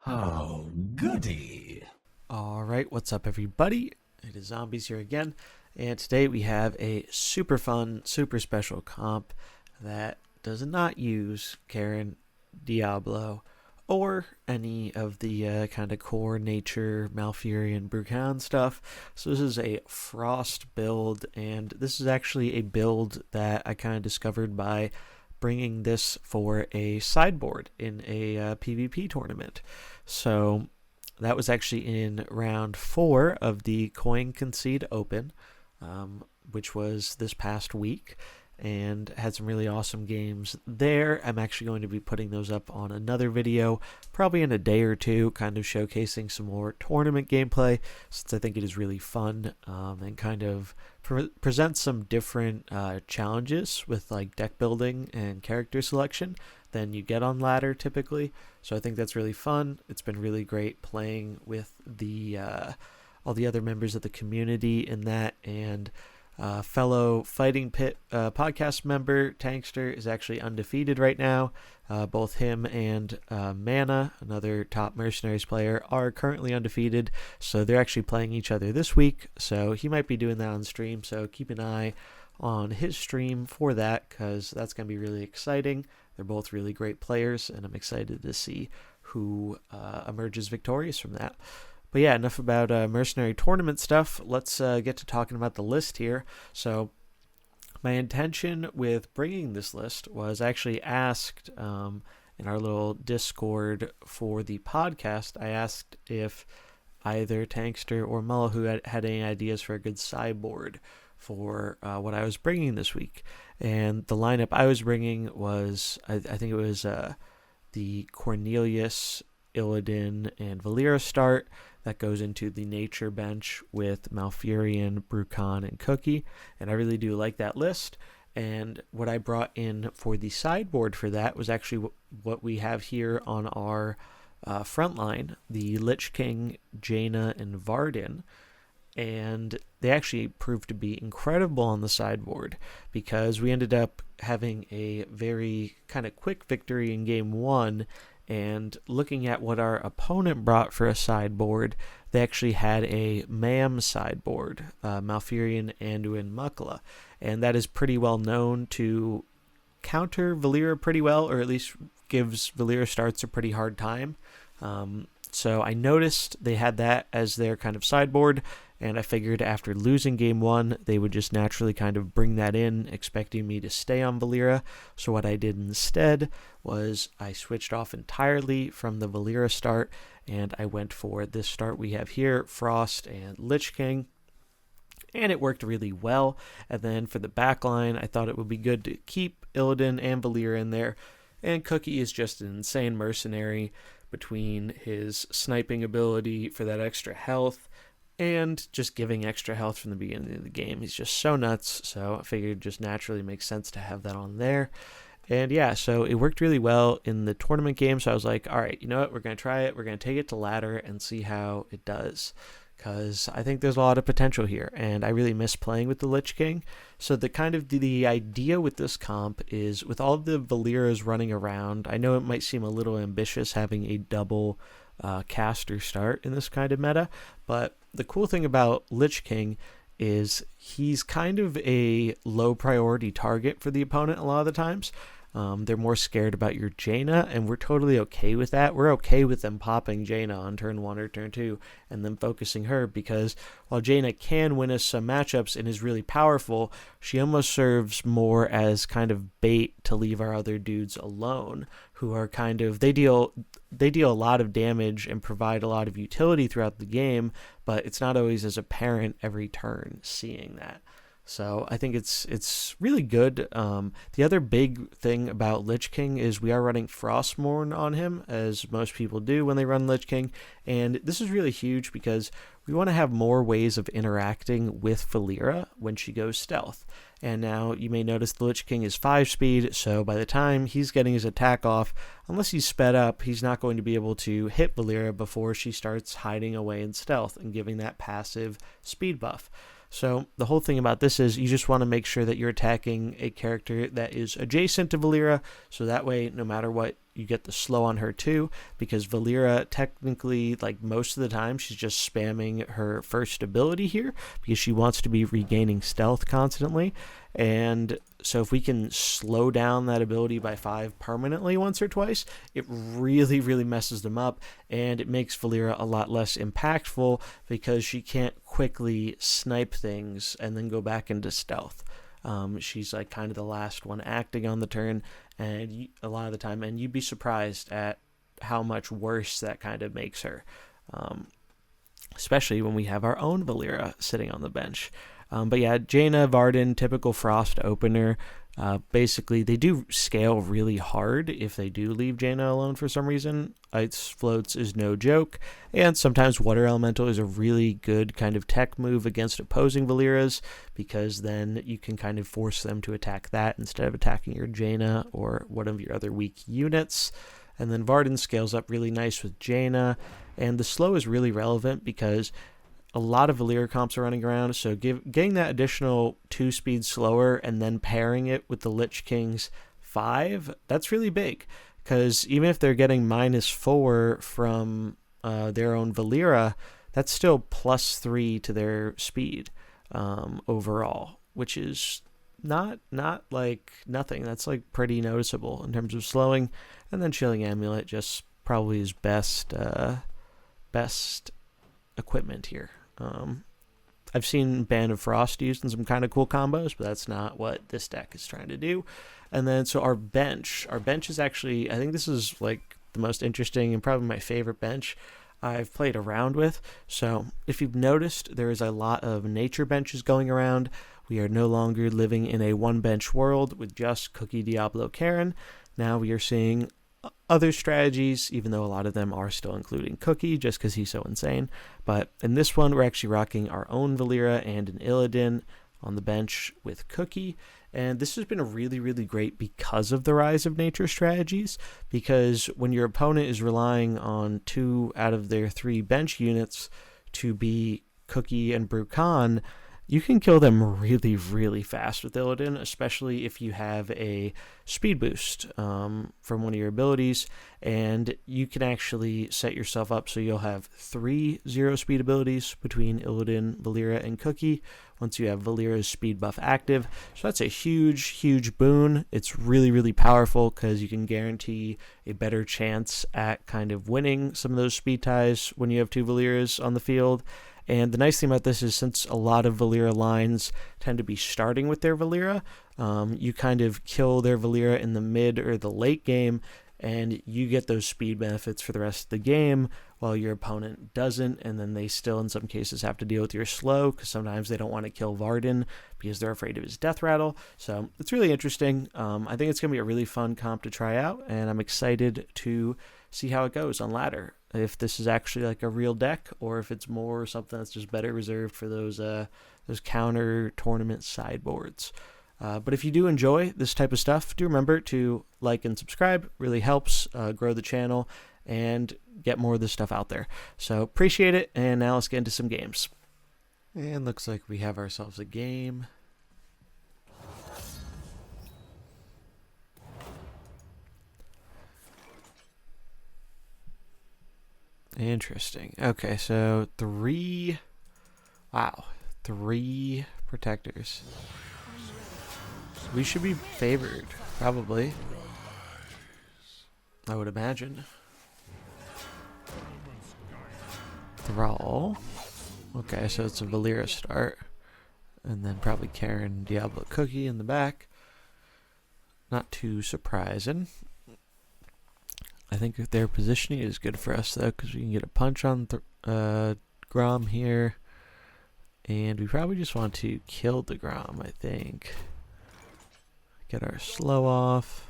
Oh, goody. Alright, what's up everybody? It is Zombies here again, and today we have a super fun, super special comp that does not use Cairne, Diablo, or any of the kind of core nature, Malfurion, Brucan stuff. So this is a Frost build, and this is actually a build that I kind of discovered by bringing this for a sideboard in a PvP tournament. So that was actually in round 4 of the concede Open, which was this past week, and had some really awesome games there. I'm actually going to be putting those up on another video, probably in a day or two, kind of showcasing some more tournament gameplay, since I think it is really fun and kind of presents some different challenges with like deck building and character selection than you get on ladder typically. So I think that's really fun. It's been really great playing with the all the other members of the community in that, and fellow Fighting Pit podcast member Tankster is actually undefeated right now. Both him and Mana, another top Mercenaries player, are currently undefeated, so they're actually playing each other this week. So he might be doing that on stream, so keep an eye on his stream for that, because that's going to be really exciting. They're both really great players, and I'm excited to see who emerges victorious from that. But yeah, enough about mercenary tournament stuff. Let's get to talking about the list here. So my intention with bringing this list was I actually asked in our little Discord for the podcast, I asked if either Tankster or Mullahu had any ideas for a good sideboard for what I was bringing this week. And the lineup I was bringing was, I think it was the Cornelius, Illidan, and Valeera start that goes into the nature bench with Malfurion, Brucan, and Cookie. And I really do like that list. And what I brought in for the sideboard for that was actually what we have here on our front line, the Lich King, Jaina, and Varden. And they actually proved to be incredible on the sideboard, because we ended up having a very kind of quick victory in game 1. And looking at what our opponent brought for a sideboard, they actually had a MAM sideboard, Malfurion, Anduin, Mukla. And that is pretty well known to counter Valeera pretty well, or at least gives Valeera starts a pretty hard time. So I noticed they had that as their kind of sideboard, and I figured after losing game 1, they would just naturally kind of bring that in, expecting me to stay on Valeera. So what I did instead was I switched off entirely from the Valeera start, and I went for this start we have here, Frost and Lich King. And it worked really well. And then for the backline, I thought it would be good to keep Illidan and Valeera in there. And Cookie is just an insane mercenary between his sniping ability for that extra health and just giving extra health from the beginning of the game. He's just so nuts, so I figured it just naturally makes sense to have that on there. And yeah, so it worked really well in the tournament game, so I was like, all right, you know what, we're going to try it. We're going to take it to ladder and see how it does, because I think there's a lot of potential here, and I really miss playing with the Lich King. So the idea with this comp is, with all of the Valeeras running around, I know it might seem a little ambitious having a double caster start in this kind of meta, but the cool thing about Lich King is he's kind of a low priority target for the opponent a lot of the times. They're more scared about your Jaina, and we're totally okay with that. We're okay with them popping Jaina on turn 1 or turn 2 and then focusing her, because while Jaina can win us some matchups and is really powerful, she almost serves more as kind of bait to leave our other dudes alone, who are kind of, they deal a lot of damage and provide a lot of utility throughout the game, but it's not always as apparent every turn seeing that. So I think it's really good. The other big thing about Lich King is we are running Frostmourne on him, as most people do when they run Lich King, and this is really huge because we want to have more ways of interacting with Valeera when she goes stealth. And now you may notice the Lich King is 5 speed, so by the time he's getting his attack off, unless he's sped up, he's not going to be able to hit Valeera before she starts hiding away in stealth and giving that passive speed buff. So the whole thing about this is you just want to make sure that you're attacking a character that is adjacent to Valeera, so that way no matter what you get the slow on her too, because Valeera technically, like most of the time, she's just spamming her first ability here because she wants to be regaining stealth constantly. And so if we can slow down that ability by 5 permanently once or twice, it really, really messes them up, and it makes Valeera a lot less impactful because she can't quickly snipe things and then go back into stealth. She's like kind of the last one acting on the turn, and a lot of the time, and you'd be surprised at how much worse that kind of makes her, especially when we have our own Valeera sitting on the bench. But yeah, Jaina, Varden, typical Frost opener. Basically, they do scale really hard if they do leave Jaina alone for some reason. Ice Floats is no joke, and sometimes Water Elemental is a really good kind of tech move against opposing Valeeras, because then you can kind of force them to attack that instead of attacking your Jaina or one of your other weak units. And then Varden scales up really nice with Jaina, and the slow is really relevant because a lot of Valeera comps are running around, so getting that additional 2 speed slower and then pairing it with the Lich King's 5, that's really big, because even if they're getting -4 from their own Valeera, that's still +3 to their speed overall, which is not like nothing. That's like pretty noticeable in terms of slowing. And then Chilling Amulet just probably is best equipment here. I've seen Band of Frost used in some kind of cool combos, but that's not what this deck is trying to do. And then so our bench is actually, I think this is like the most interesting and probably my favorite bench I've played around with. So if you've noticed, there is a lot of nature benches going around. We are no longer living in a one bench world with just Cookie, Diablo, Cairne. Now we are seeing other strategies, even though a lot of them are still including Cookie just because he's so insane. But in this one, we're actually rocking our own Valeera and an Illidan on the bench with Cookie. And this has been really, really great because of the rise of nature strategies, because when your opponent is relying on 2 out of their 3 bench units to be Cookie and Brukan, you can kill them really, really fast with Illidan, especially if you have a speed boost from one of your abilities, and you can actually set yourself up so you'll have 3 0 speed abilities between Illidan, Valeera, and Cookie once you have Valeera's speed buff active. So that's a huge, huge boon. It's really, really powerful because you can guarantee a better chance at kind of winning some of those speed ties when you have 2 Valeeras on the field. And the nice thing about this is, since a lot of Valeera lines tend to be starting with their Valeera, you kind of kill their Valeera in the mid or the late game, and you get those speed benefits for the rest of the game, while your opponent doesn't, and then they still in some cases have to deal with your slow, because sometimes they don't want to kill Varden because they're afraid of his death rattle. So it's really interesting. I think it's going to be a really fun comp to try out, and I'm excited to see how it goes on ladder. If this is actually like a real deck, or if it's more something that's just better reserved for those counter tournament sideboards. But if you do enjoy this type of stuff, do remember to like and subscribe. Really helps grow the channel and get more of this stuff out there. So appreciate it, and now let's get into some games. And looks like we have ourselves a game. Interesting. Okay, so 3 protectors. We should be favored, probably. I would imagine. Thrall. Okay, so it's a Valeera start. And then probably Cairne, Diablo, Cookie in the back. Not too surprising. I think their positioning is good for us, though, because we can get a punch on Grom here. And we probably just want to kill the Grom, I think. Get our slow off.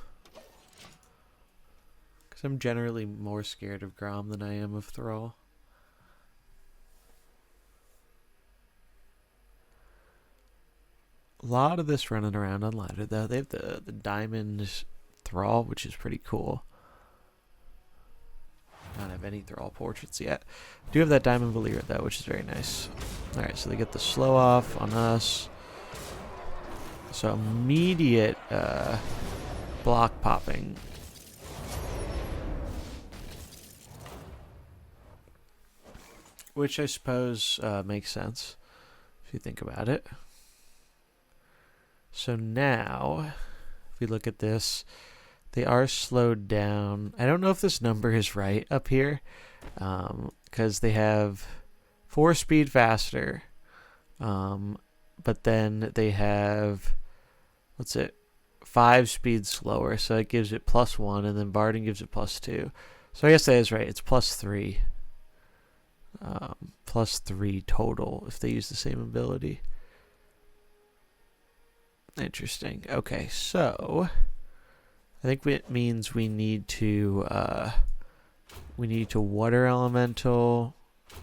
Because I'm generally more scared of Grom than I am of Thrall. A lot of this running around on ladder, though. They have the diamond Thrall, which is pretty cool. I don't have any Thrall portraits yet. Do have that diamond Valeera, though, which is very nice. Alright, so they get the slow off on us. So immediate block popping which I suppose makes sense if you think about it. So now, if we look at this, they are slowed down. I don't know if this number is right up here, because they have 4 speed faster, but then they have, 5 speed slower, so it gives it +1, and then Barding gives it +2. So I guess that is right. It's +3. +3 total if they use the same ability. Interesting. Okay, so I think it means we need to water elemental.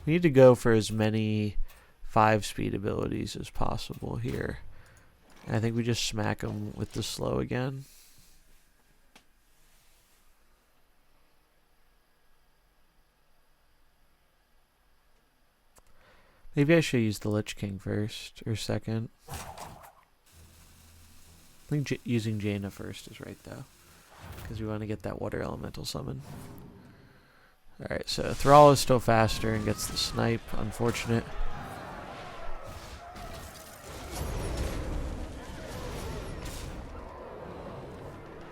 We need to go for as many 5 speed abilities as possible here. And I think we just smack them with the slow again. Maybe I should use the Lich King first or second. I think using Jaina first is right though, because we want to get that water elemental summon. Alright, so Thrall is still faster and gets the snipe. Unfortunate.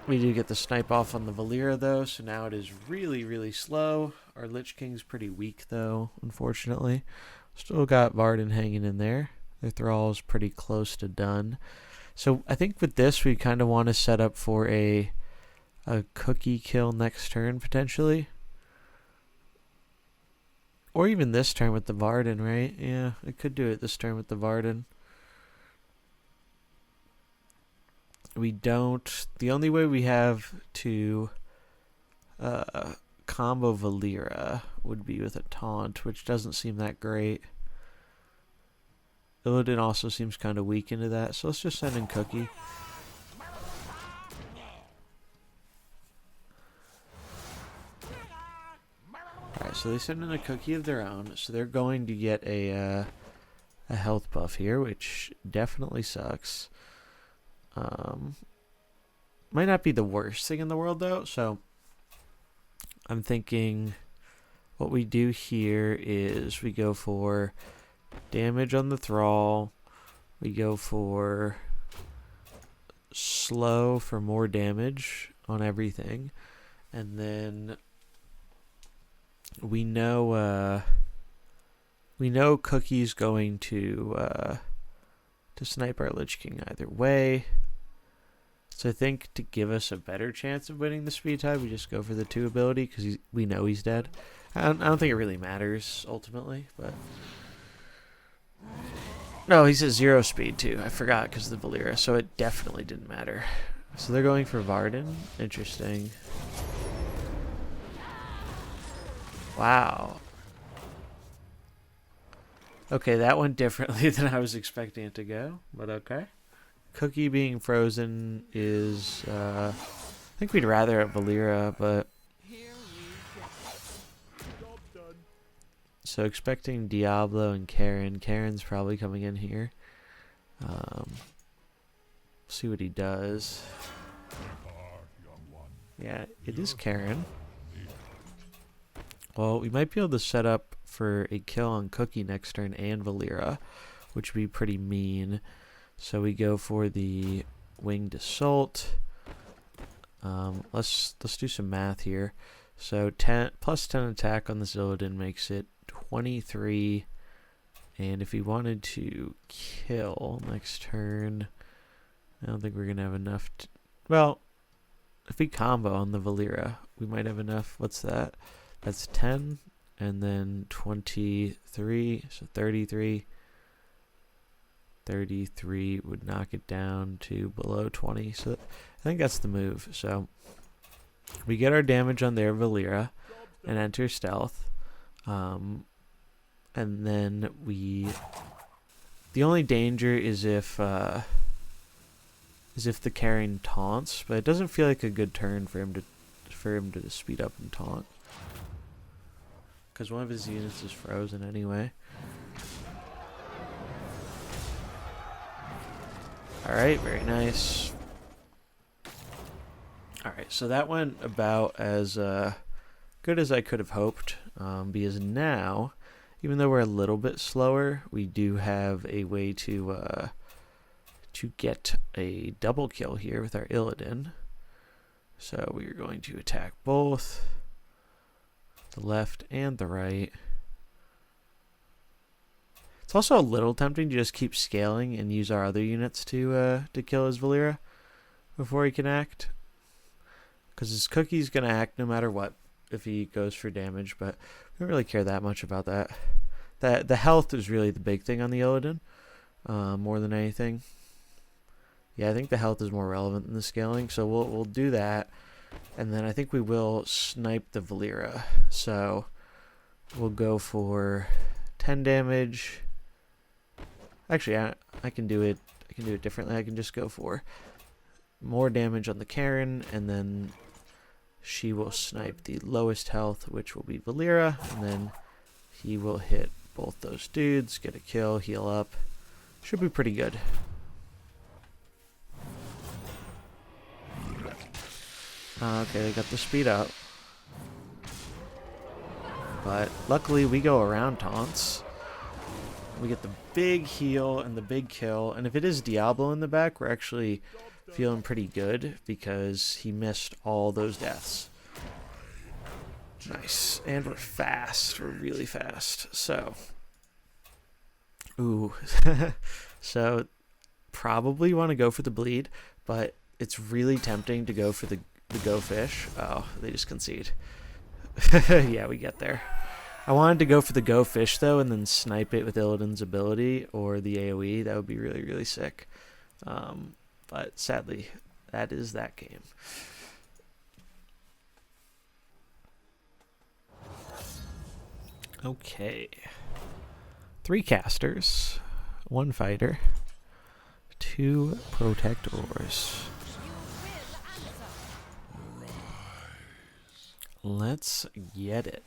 We do get the snipe off on the Valeera though, so now it is really, really slow. Our Lich King's pretty weak though, unfortunately. Still got Varden hanging in there. Their Thrall's pretty close to done. So I think with this we kind of want to set up for a cookie kill next turn potentially. Or even this turn with the Varden, right? Yeah, I could do it this turn with the Varden. We don't... The only way we have to combo Valeera would be with a taunt, which doesn't seem that great. Illidan also seems kind of weak into that, so let's just send in Cookie. Alright, so they send in a Cookie of their own, so they're going to get a health buff here, which definitely sucks. Might not be the worst thing in the world though, so I'm thinking what we do here is we go for damage on the Thrall, we go for slow for more damage on everything, and then we know Cookie's going to snipe our Lich King either way. So I think to give us a better chance of winning the speed tie, we just go for the 2 ability because we know he's dead. I don't think it really matters ultimately, but no, he says 0 speed too. I forgot because of the Valeera, so it definitely didn't matter. So they're going for Varden. Interesting. Wow. Okay, that went differently than I was expecting it to go, but okay. Cookie being frozen is, I think we'd rather have Valeera, but... So expecting Diablo and Cairne. Cairne's probably coming in here. See what he does. Yeah, it is Cairne. Well, we might be able to set up for a kill on Cookie next turn and Valeera, which would be pretty mean. So we go for the Winged Assault. Let's do some math here. So plus 10 attack on the Illidan makes it 23. And if we wanted to kill next turn, I don't think we're going to have enough. Well, if we combo on the Valeera, we might have enough. What's that? That's 10. And then 23. So 33. 33 would knock it down to below 20. So I think that's the move. So we get our damage on their Valeera and enter stealth. And then the only danger is if the Cairne taunts, but it doesn't feel like a good turn for him to speed up and taunt, because one of his units is frozen anyway. Alright, very nice. Alright, so that went about as good as I could have hoped, because now even though we're a little bit slower, we do have a way to get a double kill here with our Illidan. So we are going to attack both the left and the right. It's also a little tempting to just keep scaling and use our other units to kill his Valeera before he can act, because his Cookie's gonna act no matter what if he goes for damage, but we don't really care that much about that. The health is really the big thing on the Illidan, more than anything. Yeah, I think the health is more relevant than the scaling, so we'll do that, and then I think we will snipe the Valeera. So we'll go for 10 damage. Actually, I can do it. I can do it differently. I can just go for more damage on the Cairne, and then she will snipe the lowest health, which will be Valeera, and then he will hit both those dudes, get a kill, heal up. Should be pretty good. Okay, they got the speed up. But luckily we go around taunts. We get the big heal and the big kill. And if it is Diablo in the back, we're actually feeling pretty good because he missed all those deaths. Nice. And we're fast. We're really fast. So. Ooh. So probably want to go for the bleed, but it's really tempting to go for the go fish. Oh, they just concede. Yeah, we get there. I wanted to go for the go fish though, and then snipe it with Illidan's ability or the AoE. That would be really, really sick. But sadly, that is that game. Okay. 3 casters, 1 fighter, 2 protectors. Let's get it.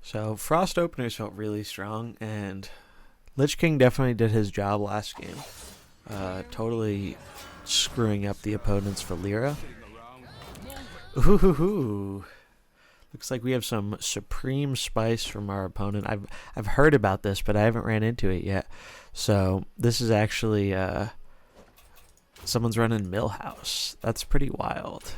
So Frost openers felt really strong, and Lich King definitely did his job last game, totally screwing up the opponent's Valeera. Ooh, looks like we have some supreme spice from our opponent. I've heard about this, but I haven't ran into it yet. So this is actually someone's running Millhouse. That's pretty wild.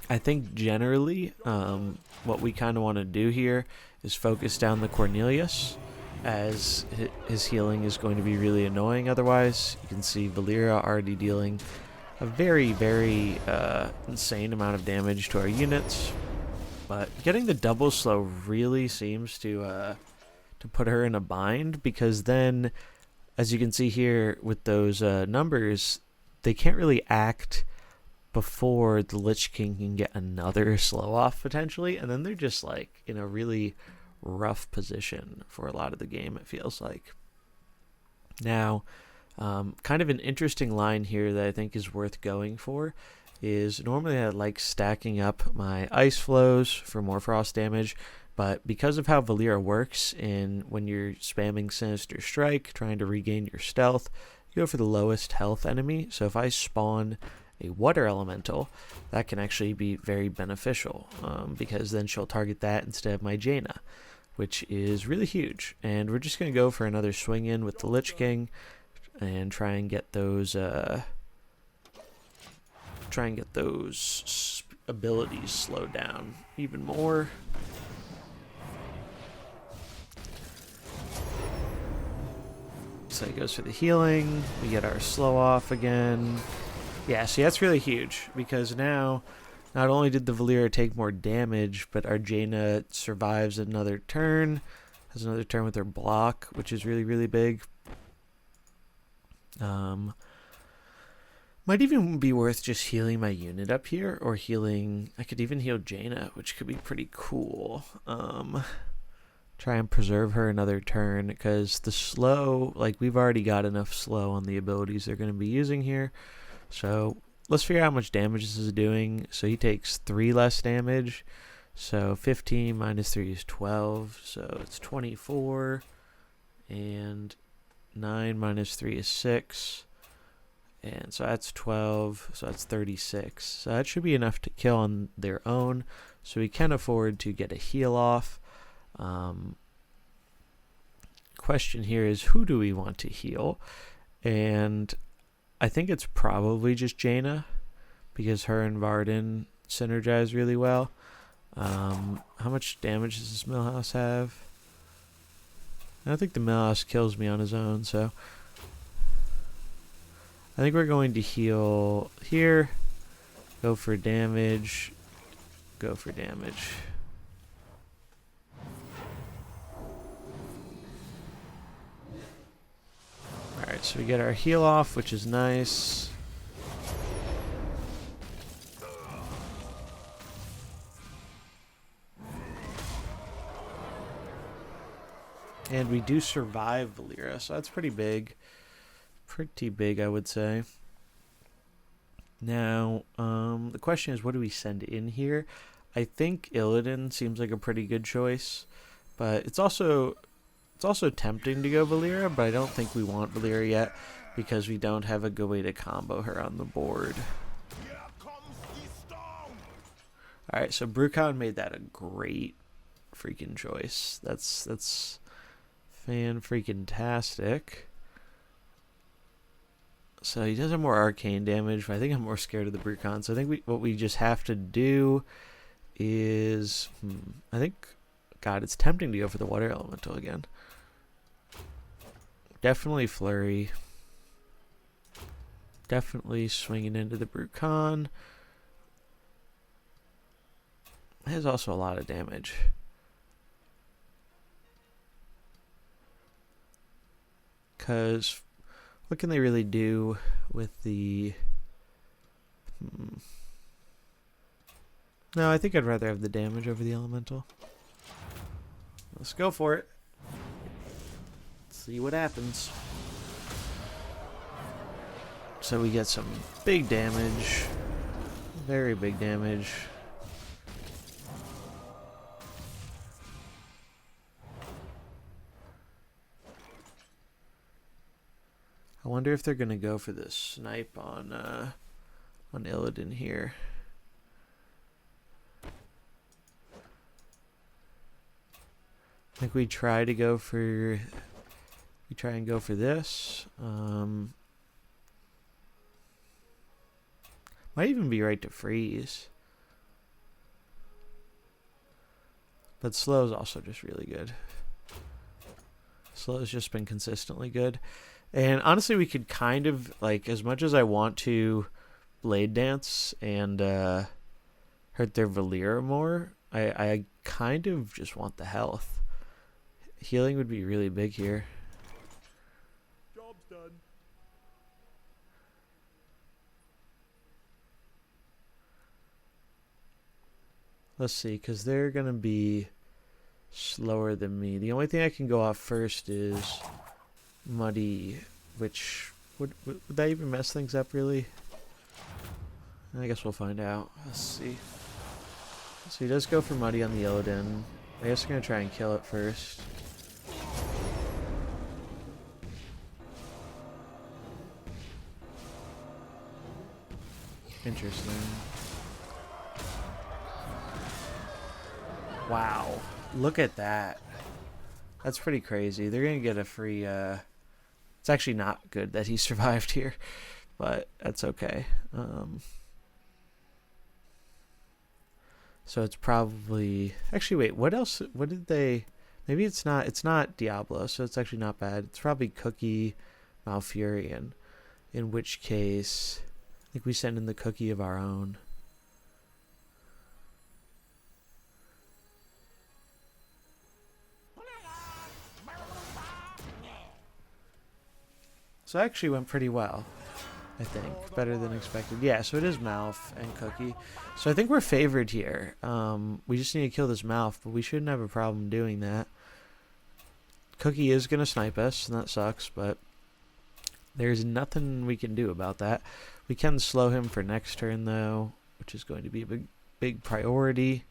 I think generally what we kind of want to do here is focus down the Cornelius, as his healing is going to be really annoying otherwise. You can see Valeera already dealing a very, very insane amount of damage to our units, but getting the double slow really seems to put her in a bind, because then, as you can see here with those numbers, they can't really act before the Lich King can get another slow off potentially, and then they're just like in a really rough position for a lot of the game, it feels like. Now, kind of an interesting line here that I think is worth going for is, normally I like stacking up my ice flows for more frost damage, but because of how Valeera works, and when you're spamming Sinister Strike, trying to regain your stealth, you go for the lowest health enemy. So if I spawn a water elemental, that can actually be very beneficial, because then she'll target that instead of my Jaina, which is really huge. And we're just going to go for another swing in with the Lich King and try and get those abilities slowed down even more. So he goes for the healing. We get our slow off again. Yeah, see, that's really huge, because now not only did the Valeera take more damage, but our Jaina survives another turn, has another turn with her block, which is really, really big. Might even be worth just healing my unit up here, or healing, I could even heal Jaina, which could be pretty cool. Try and preserve her another turn, because the slow, like, we've already got enough slow on the abilities they're going to be using here. So let's figure out how much damage this is doing. So he takes 3 less damage. So 15 minus 3 is 12. So it's 24. And 9 minus 3 is 6. And so that's 12, so that's 36. So that should be enough to kill on their own. So we can afford to get a heal off. Question here is, who do we want to heal? And I think it's probably just Jaina, because her and Varden synergize really well. How much damage does this Millhouse have? I don't think the Millhouse kills me on his own, so I think we're going to heal here, go for damage, go for damage. Alright, so we get our heal off, which is nice. And we do survive Valeera, so that's pretty big. Pretty big, I would say. Now, the question is, what do we send in here? I think Illidan seems like a pretty good choice, but it's also tempting to go Valeera, but I don't think we want Valeera yet because we don't have a good way to combo her on the board. Alright, so Brucon made that a great freaking choice. That's fan-freaking-tastic. So he does have more arcane damage, but I think I'm more scared of the Brucon. So I think what we just have to do is... I think... God, it's tempting to go for the Water Elemental again. Definitely Flurry. Definitely swinging into the Brucon. It has also a lot of damage. Because what can they really do with the... No, I think I'd rather have the damage over the Elemental. Let's go for it. Let's see what happens. So we get some big damage. Very big damage. I wonder if they're gonna go for this snipe on Illidan here. I think we try and go for this. Might even be right to freeze. But slow is also just really good. Slow has just been consistently good. And honestly, we could kind of, like, as much as I want to Blade Dance and hurt their Valeera more, I kind of just want the health. Healing would be really big here. Job's done. Let's see, because they're going to be slower than me. The only thing I can go off first is Muddy, which would that even mess things up, really? I guess we'll find out. Let's see. So he does go for Muddy on the Illidan. I guess we're going to try and kill it first. Interesting. Wow. Look at that. That's pretty crazy. They're going to get a free... It's actually not good that he survived here, but that's okay. So it's probably... Actually, wait. What else? What did they... Maybe it's not Diablo, so it's actually not bad. It's probably Cookie Malfurion, in which case... I think we send in the cookie of our own. So it actually went pretty well, I think. Better than expected. Yeah, so it is Malf and Cookie. So I think we're favored here. We just need to kill this Malf, but we shouldn't have a problem doing that. Cookie is going to snipe us, and that sucks, but there's nothing we can do about that. We can slow him for next turn, though, which is going to be a big priority.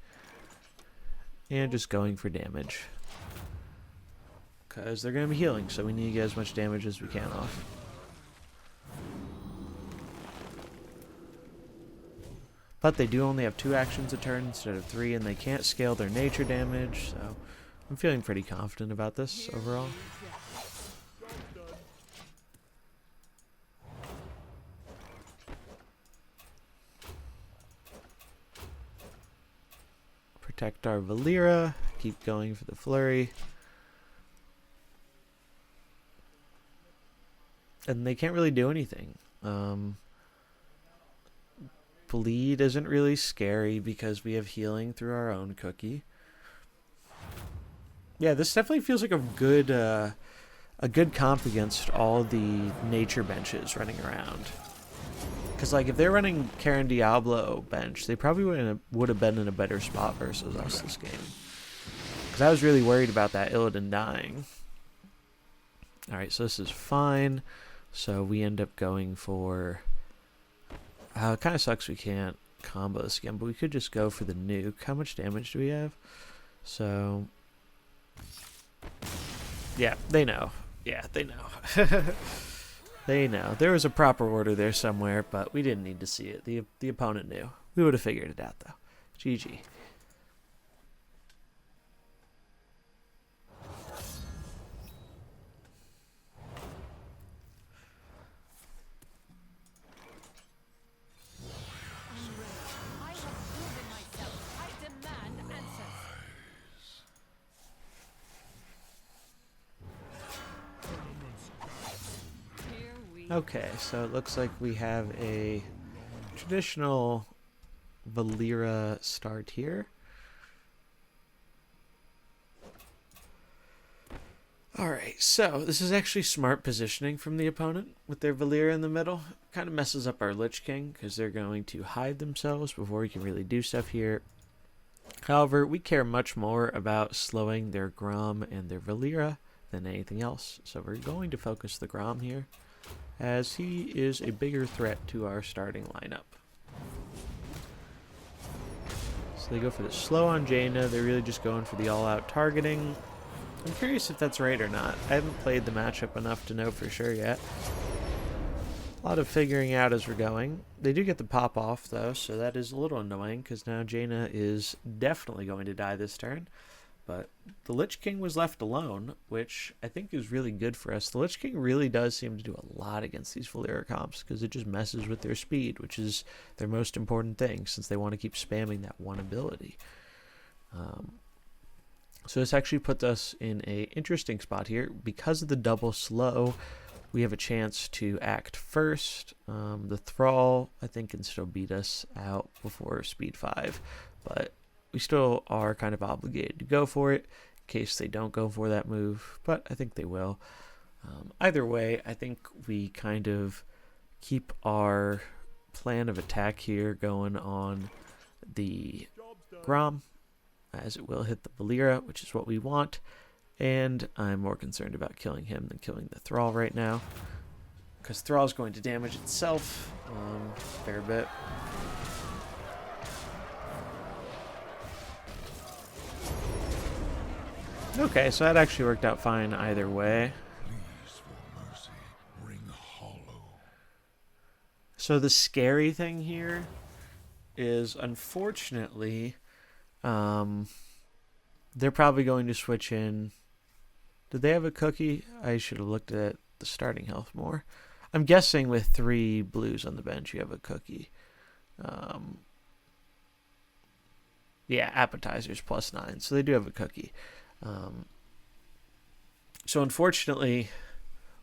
And just going for damage. Because they're going to be healing, so we need to get as much damage as we can off. But they do only have 2 actions a turn instead of 3, and they can't scale their nature damage, so I'm feeling pretty confident about this overall. Protect our Valeera, keep going for the flurry. And they can't really do anything. Bleed isn't really scary because we have healing through our own cookie. Yeah, this definitely feels like a good comp against all the nature benches running around. Because like if they're running Cairne Diablo bench, they probably would have been in a better spot versus us this game. Because I was really worried about that Illidan dying. Alright, so this is fine. So we end up going for... it kind of sucks we can't combo this again, but we could just go for the nuke. How much damage do we have? So... yeah, they know. Yeah, they know. They know. There was a proper order there somewhere, but we didn't need to see it. The opponent knew. We would have figured it out, though. GG. Okay, so it looks like we have a traditional Valeera start here. Alright, so this is actually smart positioning from the opponent with their Valeera in the middle. Kind of messes up our Lich King because they're going to hide themselves before we can really do stuff here. However, we care much more about slowing their Grom and their Valeera than anything else. So we're going to focus the Grom here, as he is a bigger threat to our starting lineup. So they go for the slow on Jaina. They're really just going for the all-out targeting. I'm curious if that's right or not. I haven't played the matchup enough to know for sure yet. A lot of figuring out as we're going. They do get the pop off though, so that is a little annoying because now Jaina is definitely going to die this turn. But the Lich King was left alone, which I think is really good for us. The Lich King really does seem to do a lot against these Valeera comps because it just messes with their speed, which is their most important thing since they want to keep spamming that one ability. So this actually puts us in an interesting spot here. Because of the double slow, we have a chance to act first. The Thrall, I think, can still beat us out before speed 5, but we still are kind of obligated to go for it in case they don't go for that move, but I think they will. Either way, I think we kind of keep our plan of attack here going on the Grom, as it will hit the Valeera, which is what we want, and I'm more concerned about killing him than killing the Thrall right now, because Thrall is going to damage itself a fair bit. Okay, so that actually worked out fine either way. Please, for mercy, ring hollow. So the scary thing here is, unfortunately, they're probably going to switch in. Did they have a cookie? I should have looked at the starting health more. I'm guessing with 3 blues on the bench, you have a cookie. Yeah, appetizers +9, so they do have a cookie. So unfortunately,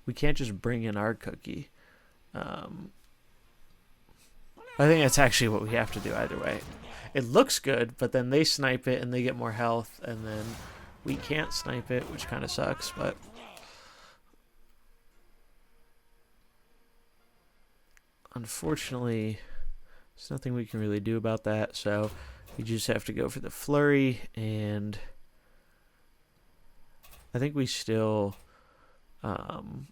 we can't just bring in our cookie. I think that's actually what we have to do either way. It looks good, but then they snipe it and they get more health, and then we can't snipe it, which kind of sucks, but unfortunately, there's nothing we can really do about that, so we just have to go for the flurry, and I think we still go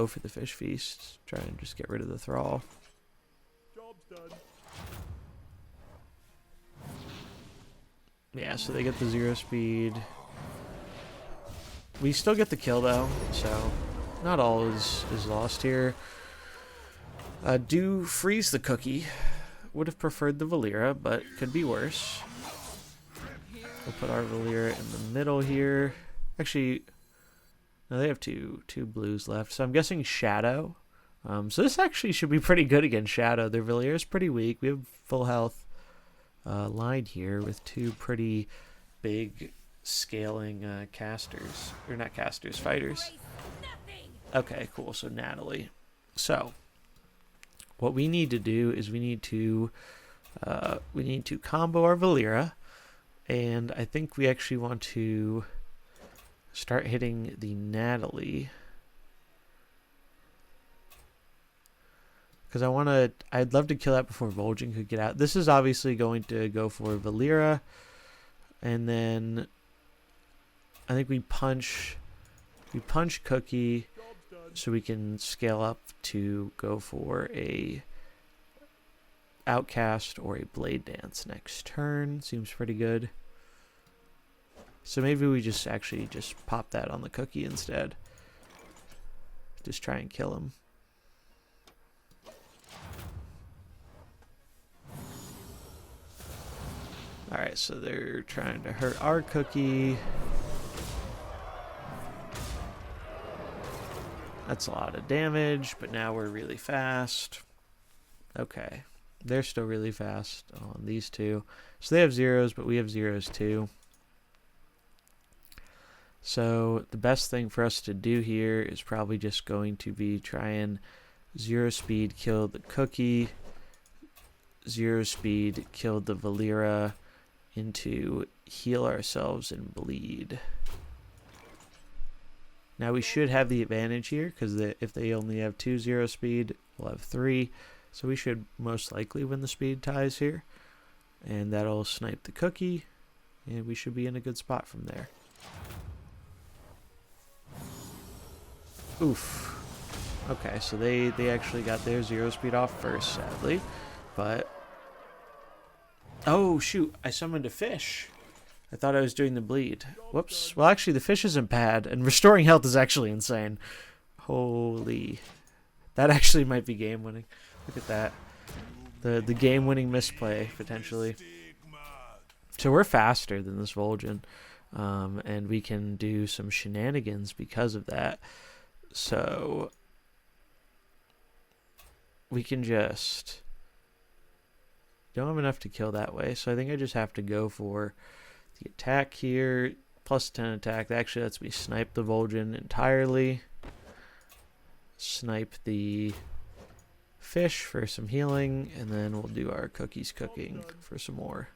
for the fish feast, try and just get rid of the Thrall. Job's done. Yeah, so they get the 0 speed. We still get the kill though, so not all is lost here. Do freeze the cookie, would have preferred the Valeera, but could be worse. We'll put our Valeera in the middle here. Actually, no, they have two blues left, so I'm guessing Shadow. So this actually should be pretty good against Shadow. Their Valeera is pretty weak. We have full health line here with two pretty big scaling casters. Or not casters, fighters. Okay, cool. So Natalie. So what we need to do is we need to combo our Valeera, and I think we actually want to start hitting the Natalie. Because I'd love to kill that before Vol'jin could get out. This is obviously going to go for Valeera. And then I think we punch Cookie so we can scale up to go for a Outcast or a Blade Dance next turn. Seems pretty good. So maybe we just pop that on the Cookie instead. Just try and kill him. Alright, so they're trying to hurt our Cookie. That's a lot of damage, but now we're really fast. Okay. They're still really fast on these two. So they have zeros, but we have zeros too. So the best thing for us to do here is probably just going to be try and 0 speed kill the Cookie. 0 speed kill the Valeera into heal ourselves and bleed. Now we should have the advantage here because if they only have 2 0 speed, we'll have 3. So we should most likely win the speed ties here. And that'll snipe the Cookie. And we should be in a good spot from there. Oof. Okay, so they actually got their 0 speed off first, sadly. But... oh, shoot. I summoned a fish. I thought I was doing the bleed. Whoops. Well, actually, the fish isn't bad. And restoring health is actually insane. Holy. That actually might be game-winning. Look at that. The game-winning misplay, potentially. So we're faster than this Vol'jin. And we can do some shenanigans because of that. So we can just... don't have enough to kill that way. So I think I just have to go for the attack here. Plus 10 attack. That actually lets me snipe the Vol'jin entirely. Snipe the fish for some healing, and then we'll do our cookies cooking for some more.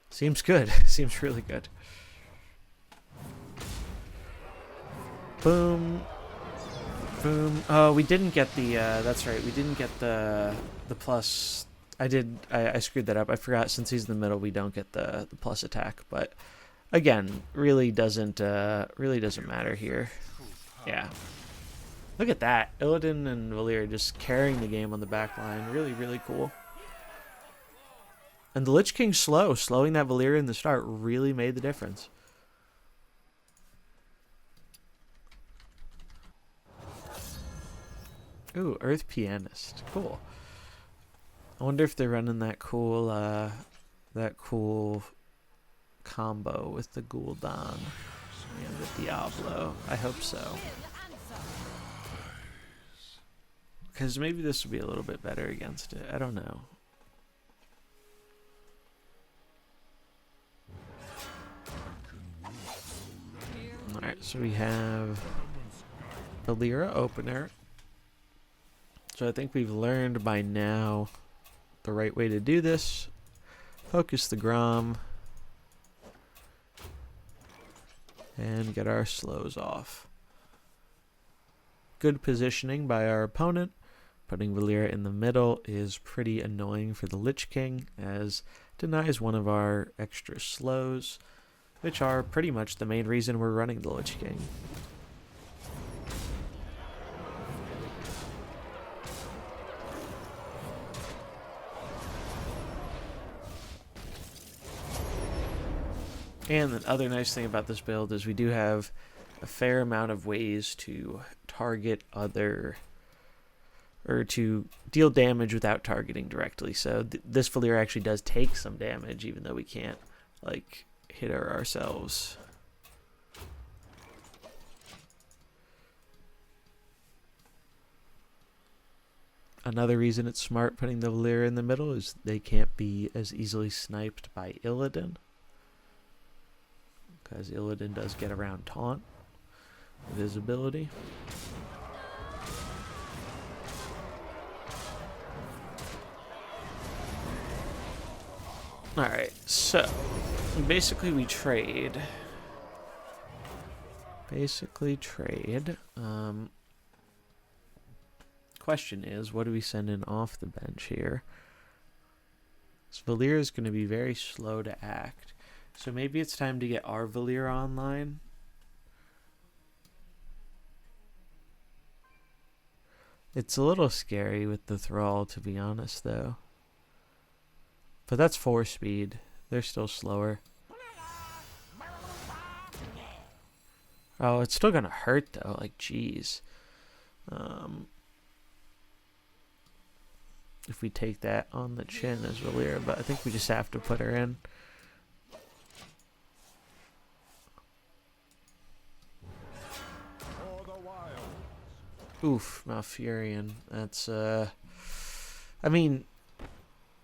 Seems good. Seems really good. Boom. Boom. Oh, we didn't get the, that's right, we didn't get the plus. I screwed that up. I forgot since he's in the middle, we don't get the plus attack, but again, really doesn't matter here. Yeah. Look at that. Illidan and Valeera just carrying the game on the back line. Really, really cool. And the Lich King's slow. Slowing that Valeera in the start really made the difference. Ooh, Earth Pianist. Cool. I wonder if they're running that cool combo with the Gul'dan and the Diablo. I hope so. Because maybe this will be a little bit better against it. I don't know. Alright, so we have Valeera opener. So I think we've learned by now the right way to do this. Focus the Grom. And get our slows off. Good positioning by our opponent. Putting Valeera in the middle is pretty annoying for the Lich King, as it denies one of our extra slows, which are pretty much the main reason we're running the Lich King. And the other nice thing about this build is we do have a fair amount of ways to target other or to deal damage without targeting directly. So this Valeera actually does take some damage, even though we can't like hit her ourselves. Another reason it's smart putting the Valeera in the middle is they can't be as easily sniped by Illidan, because Illidan does get around taunt with his ability. Alright, so basically we trade. Question is, what do we send in off the bench here? So Valeera is going to be very slow to act. So maybe it's time to get our Valeera online. It's a little scary with the Thrall, to be honest, though. But that's 4 speed. They're still slower. Oh, it's still going to hurt, though. Like, jeez. If we take that on the chin as Valeera, but I think we just have to put her in. Oof, Malfurion. That's, I mean,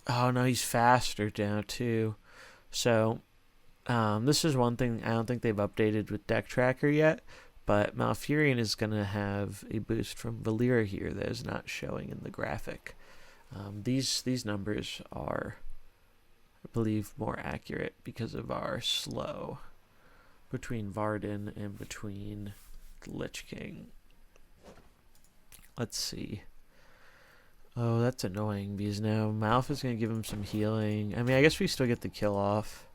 oh no, he's faster now too. So, this is one thing I don't think they've updated with Deck Tracker yet, but Malfurion is going to have a boost from Valeera here that is not showing in the graphic. These numbers are, I believe, more accurate because of our slow between Varden and between the Lich King. Let's see. Oh, that's annoying because now Malf is going to give him some healing. I mean, I guess we still get the kill off.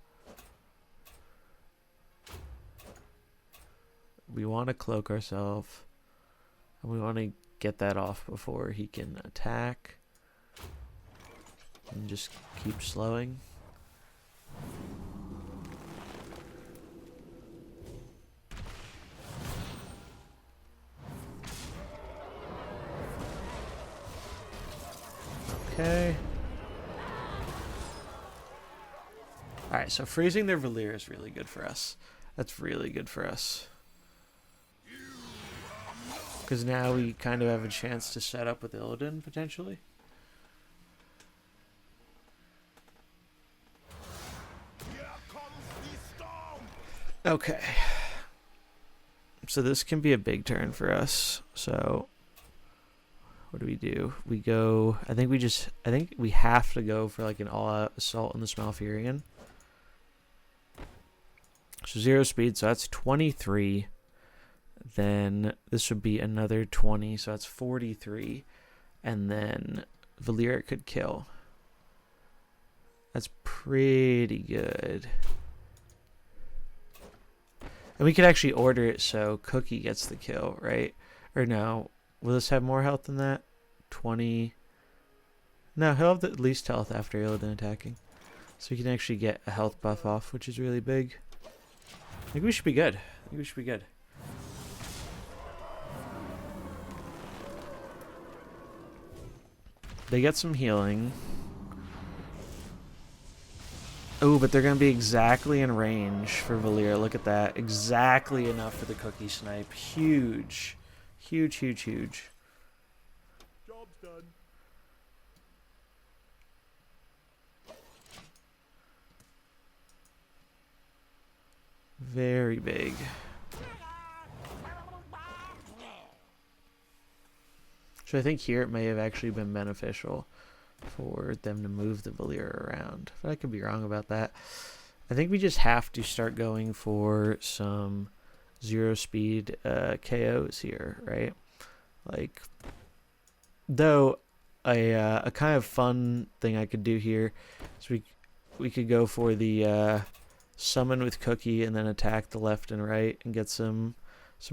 We want to cloak ourselves. And we want to get that off before he can attack. And just keep slowing. Okay. Alright, so freezing their Valeera is really good for us. That's really good for us. Because now we kind of have a chance to set up with Illidan, potentially. Okay. So this can be a big turn for us. So what do? We go, I think we have to go for like an all-out assault on the Malfurion. So 0 speed, so that's 23. Then this would be another 20, so that's 43. And then Valeera could kill. That's pretty good. And we could actually order it so Cookie gets the kill, right? Or no, will this have more health than that? 20. No, he'll have the least health after Illidan attacking. So we can actually get a health buff off, which is really big. I think we should be good. They get some healing. Oh, but they're going to be exactly in range for Valeera. Look at that. Exactly enough for the Cookie Snipe. Huge. Huge. Job's done. Very big. So I think here it may have actually been beneficial for them to move the Valeera around. But I could be wrong about that. I think we just have to start going for some 0 speed KOs here, right? Like, though a kind of fun thing I could do here is we could go for the summon with Cookie and then attack the left and right and get some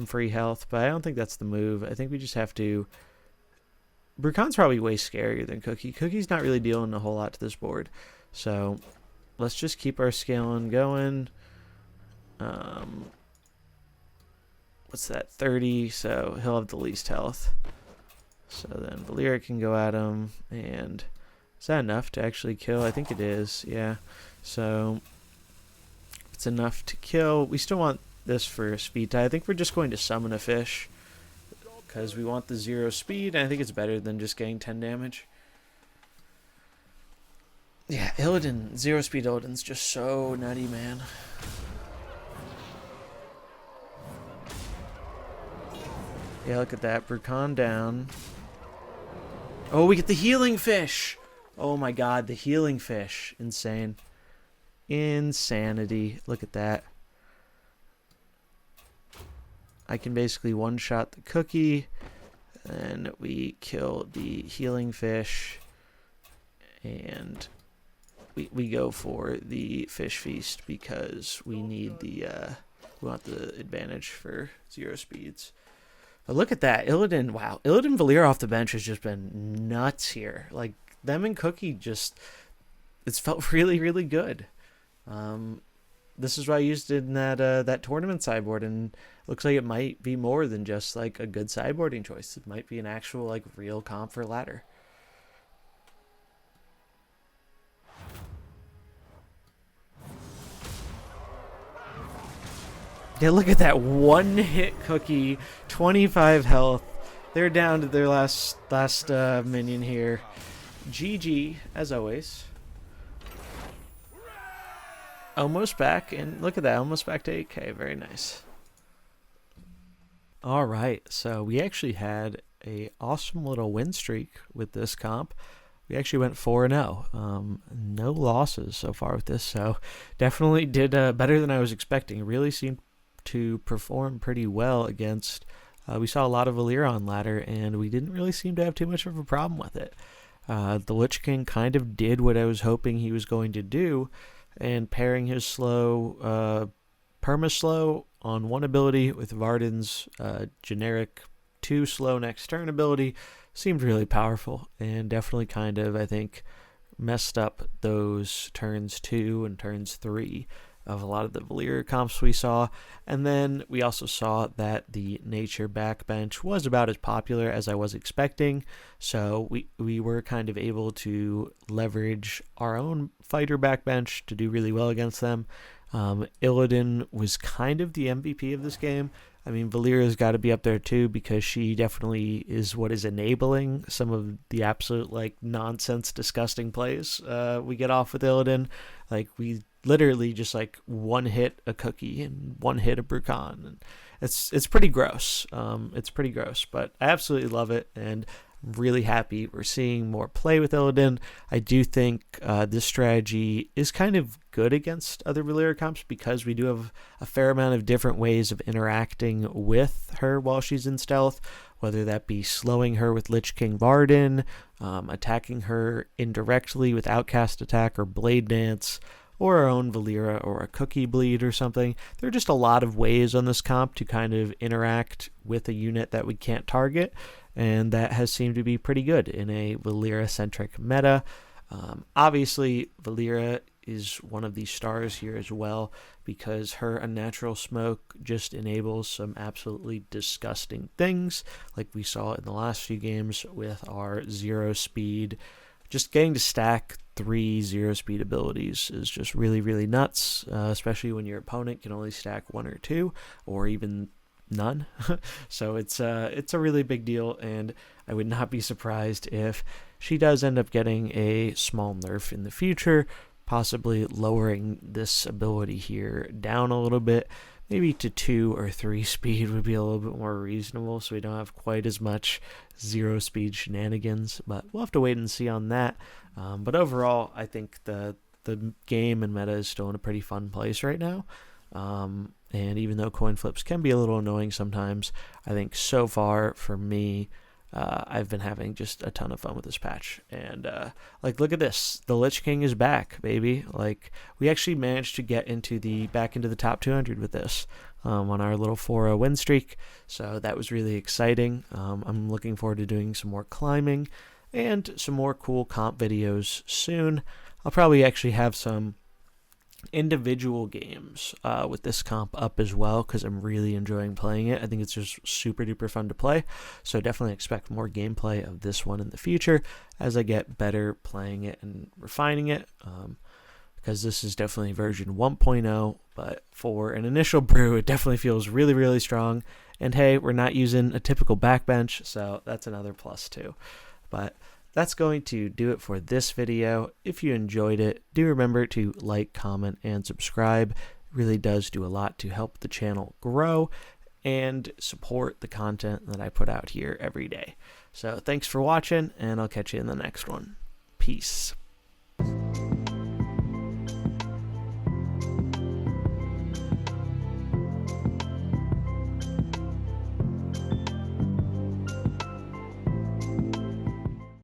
free health. But I don't think that's the move. I think we just have to. Brucon's probably way scarier than Cookie. Cookie's not really dealing a whole lot to this board. So let's just keep our scaling going. What's that? 30. So he'll have the least health. So then Valeera can go at him, and is that enough to actually kill? I think it is, yeah. So it's enough to kill. We still want this for speed tie. I think we're just going to summon a fish because we want the 0 speed, and I think it's better than just getting 10 damage. Yeah, Illidan, 0 speed Illidan's just so nutty, man. Yeah, look at that. Brukan down. Oh, we get the healing fish! Oh my god, the healing fish. Insane. Insanity. Look at that. I can basically one-shot the cookie, and we kill the healing fish, and we go for the fish feast because we need we want the advantage for 0 speeds. But look at that. Illidan, wow. Illidan Valeera off the bench has just been nuts here. Like, them and Cookie just, it's felt really, really good. This is what I used in that tournament sideboard, and looks like it might be more than just like a good sideboarding choice. It might be an actual like real comp for ladder. Yeah, look at that one-hit Cookie, 25 health. They're down to their last minion here. GG, as always. Almost back, and look at that, almost back to 8k. Very nice. All right, so we actually had a awesome little win streak with this comp. We actually went 4-0. No losses so far with this, so definitely did better than I was expecting. It really seemed to perform pretty well against. We saw a lot of Valeera on ladder, and we didn't really seem to have too much of a problem with it. The Lich King kind of did what I was hoping he was going to do, and pairing his slow, perma-slow on one ability with Varden's generic 2 slow next turn ability seemed really powerful, and definitely kind of, I think, messed up those turns 2 and turns 3 of a lot of the Valeera comps we saw. And then we also saw that the nature backbench was about as popular as I was expecting, so we were kind of able to leverage our own fighter backbench to do really well against them. Illidan was kind of the MVP of this game. I mean, Valeera's got to be up there too, because she definitely is what is enabling some of the absolute like nonsense, disgusting plays we get off with Illidan. Like, we literally just like one hit a cookie and one hit a Brukan, and it's pretty gross. It's pretty gross, but I absolutely love it, and I'm really happy we're seeing more play with Illidan. I do think this strategy is kind of good against other Valeera comps because we do have a fair amount of different ways of interacting with her while she's in stealth, whether that be slowing her with Lich King Varden, attacking her indirectly with Outcast Attack or Blade Dance, or our own Valeera or a Cookie Bleed or something. There are just a lot of ways on this comp to kind of interact with a unit that we can't target, and that has seemed to be pretty good in a Valeera-centric meta. Obviously, Valeera is one of the stars here as well, because her Unnatural Smoke just enables some absolutely disgusting things, like we saw in the last few games with our 0 speed. Just getting to stack 3 0 speed abilities is just really, really nuts, especially when your opponent can only stack 1 or 2, or even none. So it's a really big deal, and I would not be surprised if she does end up getting a small nerf in the future, possibly lowering this ability here down a little bit. Maybe to 2 or 3 speed would be a little bit more reasonable, so we don't have quite as much 0 speed shenanigans, but we'll have to wait and see on that. But overall, I think the game and meta is still in a pretty fun place right now. And even though coin flips can be a little annoying sometimes, I think so far for me, I've been having just a ton of fun with this patch. And like, look at this, the Lich King is back, baby. Like, we actually managed to get back into the top 200 with this on our little 4-0 win streak, so that was really exciting. I'm looking forward to doing some more climbing and some more cool comp videos soon. I'll probably actually have some individual games with this comp up as well, because I'm really enjoying playing it. I think it's just super duper fun to play, so definitely expect more gameplay of this one in the future as I get better playing it and refining it, because this is definitely version 1.0, but for an initial brew it definitely feels really, really strong. And hey, we're not using a typical backbench, so that's another plus too. But that's going to do it for this video. If you enjoyed it, do remember to like, comment, and subscribe. It really does do a lot to help the channel grow and support the content that I put out here every day. So thanks for watching, and I'll catch you in the next one. Peace.